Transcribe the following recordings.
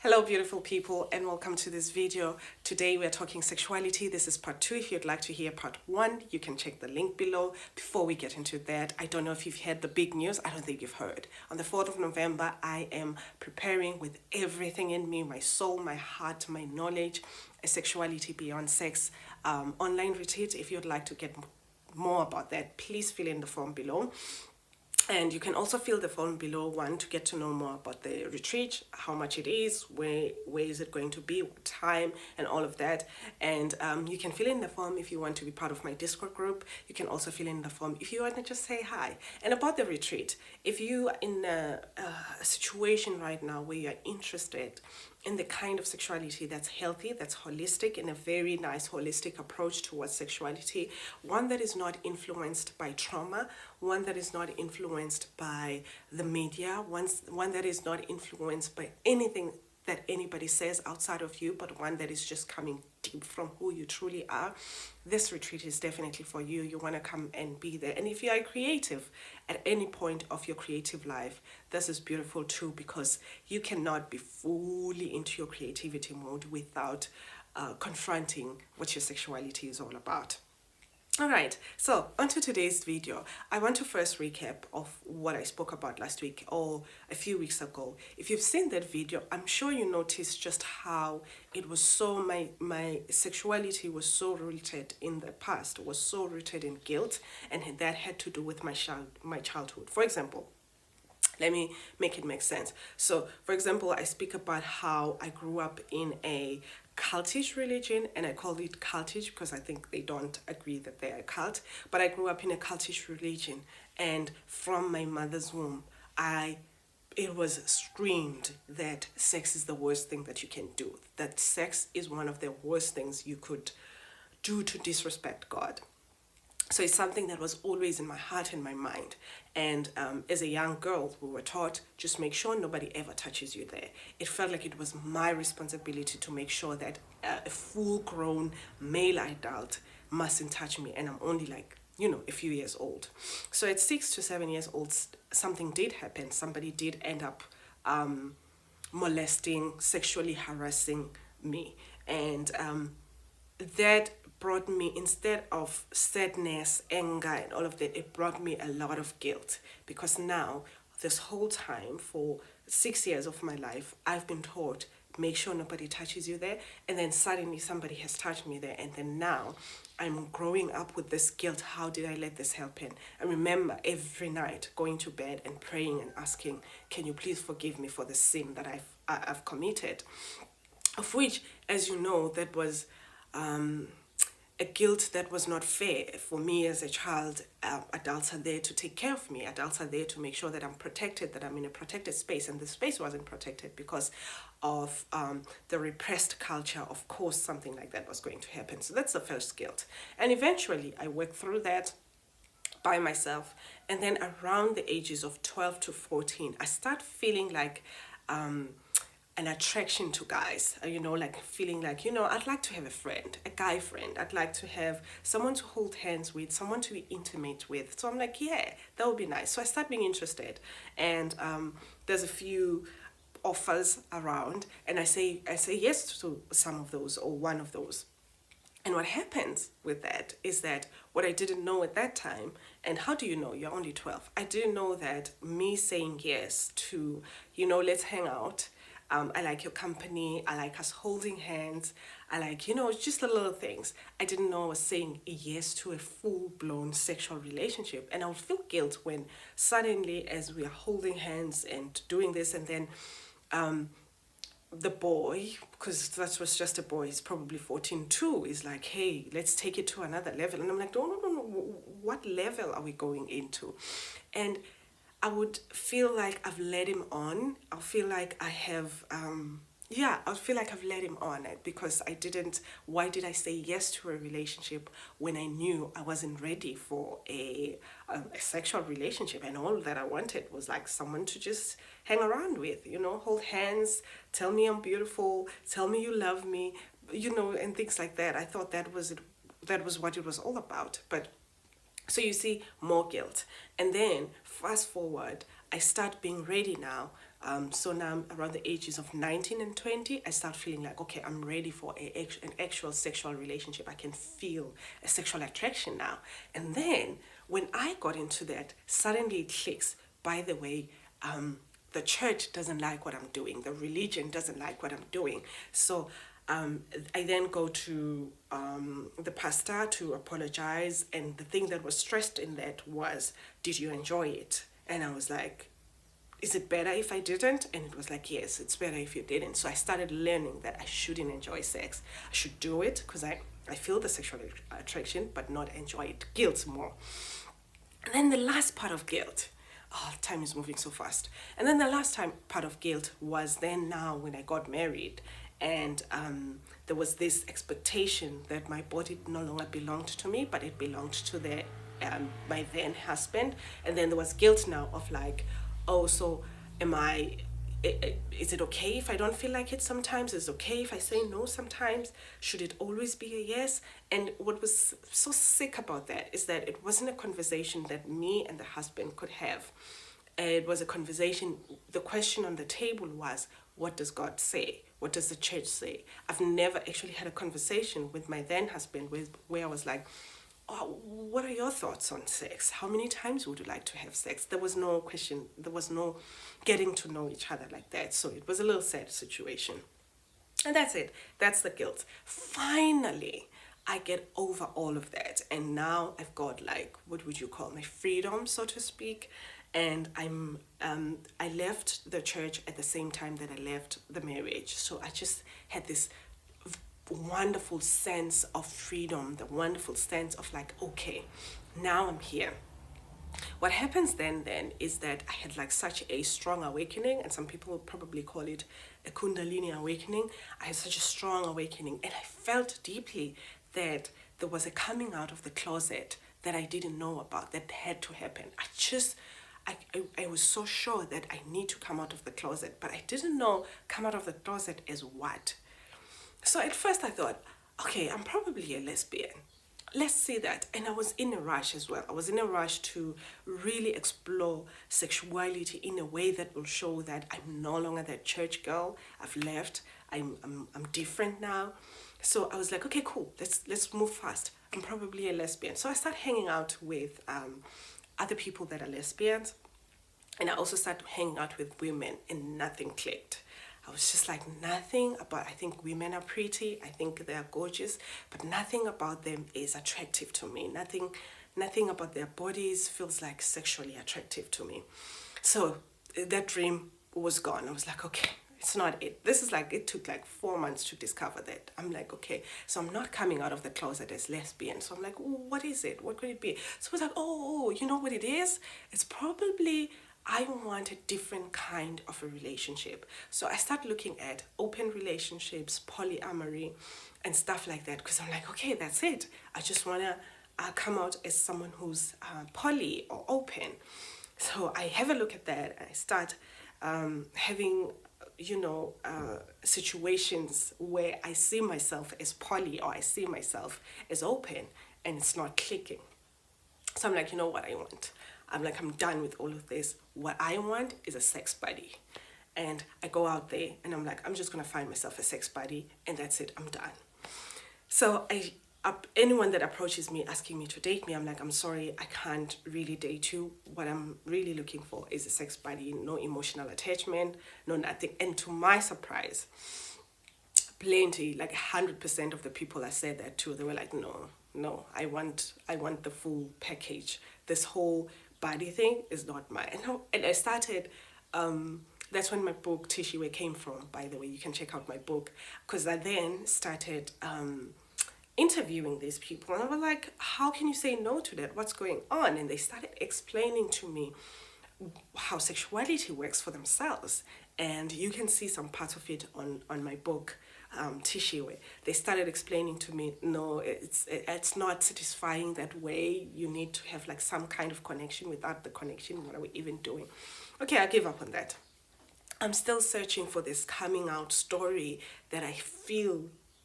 Hello beautiful people and welcome to this video. Today we're talking sexuality. This is part 2. If you'd like to hear part 1, you can check the link below. Before we get into that, I don't know if you've heard the big news. I don't think you've heard. On the 4th of November, I am preparing with everything in me, my soul, my heart, my knowledge, a Sexuality Beyond Sex online retreat. If you'd like to get more about that, please fill in the form below. And you can also fill the form below one to get to know more about the retreat, how much it is, where is it going to be, what time, and all of that. And you can fill in the form if you want to be part of my Discord group. You can also fill in the form if you want to just say hi. And about the retreat, if you are in a situation right now where you're interested in the kind of sexuality that's healthy, that's holistic, and a very nice holistic approach towards sexuality, one that is not influenced by trauma, one that is not influenced by the media, one that is not influenced by anything that anybody says outside of you, but one that is just coming deep from who you truly are, this retreat is definitely for you. You want to come and be there. And if you are creative at any point of your creative life, this is beautiful too, because you cannot be fully into your creativity mode without confronting what your sexuality is all about. Alright, so onto today's video. I want to first recap of what I spoke about last week or a few weeks ago. If you've seen that video, I'm sure you noticed just how it was so, my sexuality was so rooted in the past, was so rooted in guilt, and that had to do with my childhood. For example, let me make it make sense. So, for example, I speak about how I grew up in a cultish religion, and I call it cultish because I think they don't agree that they're a cult, but I grew up in a cultish religion, and from my mother's womb, it was screamed that sex is the worst thing that you can do, that sex is one of the worst things you could do to disrespect God. So it's something that was always in my heart and my mind. And as a young girl, we were taught, just make sure nobody ever touches you there. It felt like it was my responsibility to make sure that a full-grown male adult mustn't touch me. And I'm only like, a few years old. So at 6 to 7 years old, something did happen. Somebody did end up molesting, sexually harassing me. And that brought me, instead of sadness, anger, and all of that, it brought me a lot of guilt, because now, this whole time, for 6 years of my life, I've been taught, make sure nobody touches you there, and then suddenly somebody has touched me there, and then now I'm growing up with this guilt. How did I let this happen? I remember every night going to bed and praying and asking, can you please forgive me for the sin that I've committed, of which, as you know, that was a guilt that was not fair for me as a child. Adults are there to take care of me. Adults are there to make sure that I'm protected, that I'm in a protected space, and the space wasn't protected because of the repressed culture. Of course, something like that was going to happen. So that's the first guilt. And eventually, I worked through that by myself. And then around the ages of 12 to 14, I start feeling like an attraction to guys, like feeling like, I'd like to have a friend, a guy friend. I'd like to have someone to hold hands with, someone to be intimate with. So I'm like, yeah, that would be nice. So I start being interested, and there's a few offers around, and I say yes to some of those or one of those. And what happens with that is that what I didn't know at that time, and how do you know? You're only 12. I didn't know that me saying yes to, let's hang out, I like your company, I like us holding hands, I like, just the little things. I didn't know I was saying yes to a full-blown sexual relationship. And I would feel guilt when suddenly, as we are holding hands and doing this, and then the boy, because that was just a boy, he's probably 14 too, is like, hey, let's take it to another level. And I'm like, no, what level are we going into? And I would feel like I've led him on. I'll feel like I have, I feel like I've led him on it, because why did I say yes to a relationship when I knew I wasn't ready for a sexual relationship, and all that I wanted was like someone to just hang around with, hold hands, tell me I'm beautiful, tell me you love me, and things like that. I thought that was what it was all about. But so you see, more guilt. And then fast forward, I start being ready now So now I'm around the ages of 19 and 20, I start feeling like, okay, I'm ready for an actual sexual relationship. I can feel a sexual attraction now. And then when I got into that, suddenly it clicks. By the way, the church doesn't like what I'm doing. The religion doesn't like what I'm doing. So I then go to the pastor to apologize. And the thing that was stressed in that was, did you enjoy it? And I was like, is it better if I didn't? And it was like, yes, it's better if you didn't. So I started learning that I shouldn't enjoy sex. I should do it because I feel the sexual attraction, but not enjoy it. Guilt more. And then the last part of guilt, oh, time is moving so fast. And then the last part of guilt was then now when I got married, and there was this expectation that my body no longer belonged to me, but it belonged to my then husband. And then there was guilt now of like, oh, so am I? Is it okay if I don't feel like it sometimes? Is it okay if I say no sometimes? Should it always be a yes? And what was so sick about that is that it wasn't a conversation that me and the husband could have. It was a conversation. The question on the table was, what does God say? What does the church say? I've never actually had a conversation with my then husband where I was like, oh, what are your thoughts on sex? How many times would you like to have sex? There was no question. There was no getting to know each other like that. So it was a little sad situation. And that's it. That's the guilt. Finally, I get over all of that. And now I've got like, what would you call my freedom, so to speak. And I left the church at the same time that I left the marriage. So I just had this wonderful sense of freedom, the wonderful sense of like, okay, now I'm here. What happens then is that I had like such a strong awakening, and some people would probably call it a Kundalini awakening. I had such a strong awakening, and I felt deeply that there was a coming out of the closet that I didn't know about that had to happen. I was so sure that I need to come out of the closet, but I didn't know come out of the closet as what. So at first I thought, okay, I'm probably a lesbian. Let's see that. And I was in a rush as well. I was in a rush to really explore sexuality in a way that will show that I'm no longer that church girl. I've left. I'm different now. So I was like, okay, cool. Let's move fast. I'm probably a lesbian. So I started hanging out with other people that are lesbians. And I also started hanging out with women, and nothing clicked. I was just like, nothing about, I think women are pretty, I think they are gorgeous, but nothing about them is attractive to me. Nothing about their bodies feels like sexually attractive to me. So that dream was gone. I was like, okay, it's not it. This is like, it took like 4 months to discover that. I'm like, okay, so I'm not coming out of the closet as lesbian. So I'm like, what is it? What could it be? So I was like, oh, you know what it is? It's probably, I want a different kind of a relationship. So I start looking at open relationships, polyamory, and stuff like that, because I'm like, okay, that's it. I just want to come out as someone who's poly or open. So I have a look at that, and I start having, situations where I see myself as poly or I see myself as open, and it's not clicking. So I'm like, you know what I want? I'm done with all of this. What I want is a sex buddy. And I go out there and I'm like, I'm just going to find myself a sex buddy, and that's it. I'm done. So anyone that approaches me asking me to date me, I'm like, I'm sorry, I can't really date you. What I'm really looking for is a sex buddy, no emotional attachment, no nothing. And to my surprise, plenty, like 100% of the people I said that to, they were like, no, I want the full package. This whole body thing is not mine. And I started, that's when my book Tishiwe came from, by the way. You can check out my book, because I then started interviewing these people, and I was like, how can you say no to that? What's going on? And they started explaining to me how sexuality works for themselves, and you can see some parts of it on my book, Tishiwe. They started explaining to me, no, it's not satisfying that way. You need to have like some kind of connection. Without the connection, what are we even doing? Okay, I gave up on that. I'm still searching for this coming out story that I feel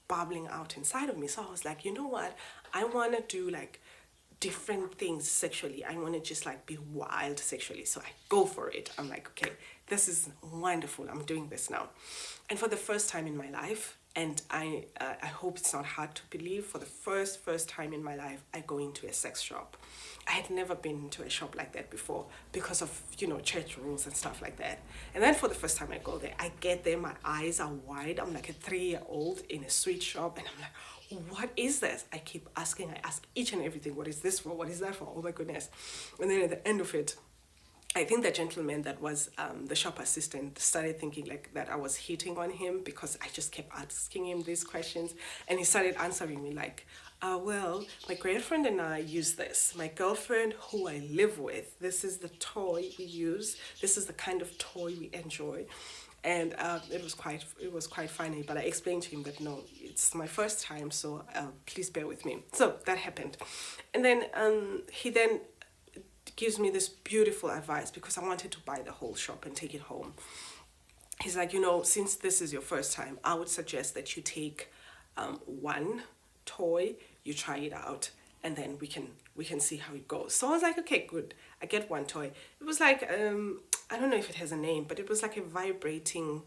bubbling out inside of me. So I was like, you know what? I want to do like different things sexually. I want to just like be wild sexually. So I go for it. I'm like, okay, this is wonderful. I'm doing this now. And for the first time in my life, and I hope it's not hard to believe, for the first time in my life, I go into a sex shop. I had never been into a shop like that before because of, church rules and stuff like that. And then for the first time I go there, I get there, my eyes are wide. I'm like a 3-year-old in a sweet shop, and I'm like, what is this? I keep asking, I ask each and everything, what is this for? What is that for? Oh my goodness. And then at the end of it, I think the gentleman that was the shop assistant started thinking like that I was hitting on him because I just kept asking him these questions, and he started answering me like, well, my girlfriend and I use this. My girlfriend who I live with, this is the toy we use. This is the kind of toy we enjoy. And it was quite funny, but I explained to him that no, it's my first time, so please bear with me. So that happened, and then he then gives me this beautiful advice because I wanted to buy the whole shop and take it home. He's like, since this is your first time, I would suggest that you take one toy, you try it out, and then we can see how it goes. So I was like, okay, good. I get one toy. It was like I don't know if it has a name, but it was like a vibrating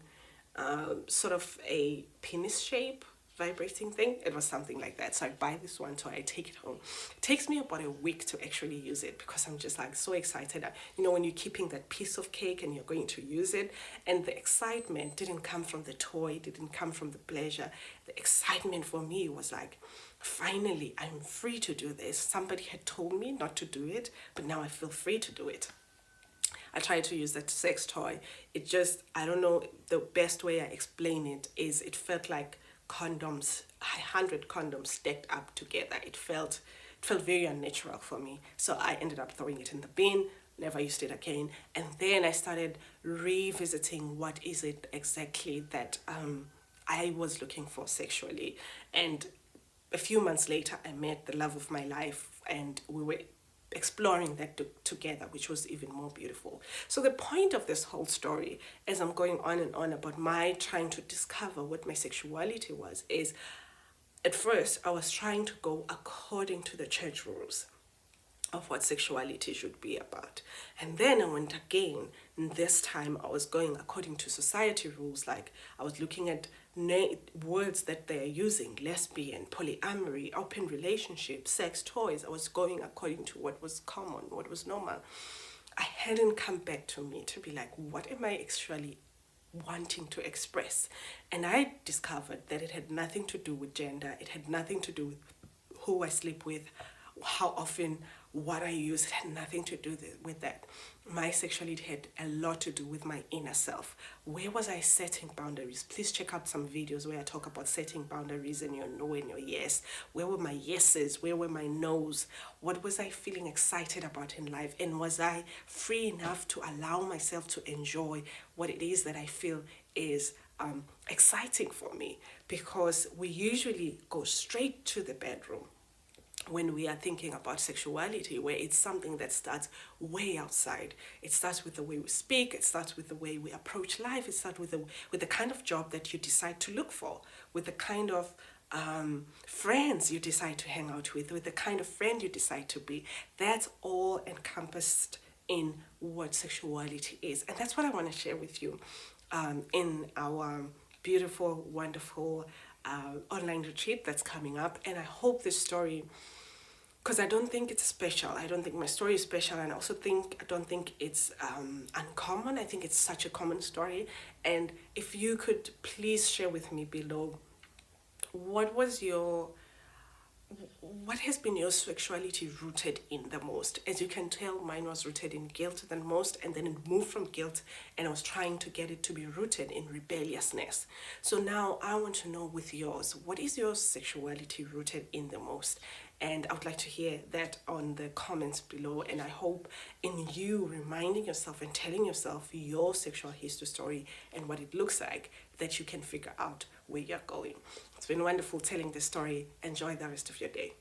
sort of a penis shape vibrating thing. It was something like that. So I buy this one toy, I take it home. It takes me about a week to actually use it because I'm just like so excited. When you're keeping that piece of cake and you're going to use it, and the excitement didn't come from the toy, didn't come from the pleasure. The excitement for me was like, finally, I'm free to do this. Somebody had told me not to do it, but now I feel free to do it. I tried to use that sex toy. It just, I don't know, the best way I explain it is it felt like condoms, 100 condoms stacked up together. It felt very unnatural for me. So I ended up throwing it in the bin, never used it again. And then I started revisiting what is it exactly that I was looking for sexually. And a few months later, I met the love of my life, and we were exploring that together, which was even more beautiful. So the point of this whole story, as I'm going on and on about my trying to discover what my sexuality was, is at first I was trying to go according to the church rules of what sexuality should be about. And then I went again, and this time I was going according to society rules. Like I was looking at words that they're using: lesbian, polyamory, open relationship, sex toys. I was going according to what was common, what was normal. I hadn't come back to me to be like, what am I actually wanting to express? And I discovered that it had nothing to do with gender. It had nothing to do with who I sleep with, how often, what I use. It had nothing to do with that. My sexuality had a lot to do with my inner self. Where was I setting boundaries? Please check out some videos where I talk about setting boundaries and your no and your yes. Where were my yeses? Where were my no's? What was I feeling excited about in life? And was I free enough to allow myself to enjoy what it is that I feel is exciting for me? Because we usually go straight to the bedroom when we are thinking about sexuality, where it's something that starts way outside. It starts with the way we speak, it starts with the way we approach life, it starts with the kind of job that you decide to look for, with the kind of friends you decide to hang out with the kind of friend you decide to be. That's all encompassed in what sexuality is. And that's what I want to share with you in our beautiful, wonderful online retreat that's coming up. And I hope this story, because I don't think it's special, I don't think my story is special, and I don't think it's uncommon. I think it's such a common story. And if you could please share with me below, what has been your sexuality rooted in the most? As you can tell, mine was rooted in guilt the most, and then it moved from guilt, and I was trying to get it to be rooted in rebelliousness. So now I want to know with yours, what is your sexuality rooted in the most? And I would like to hear that on the comments below. And I hope in you reminding yourself and telling yourself your sexual history story and what it looks like, that you can figure out where you're going. It's been wonderful telling this story. Enjoy the rest of your day.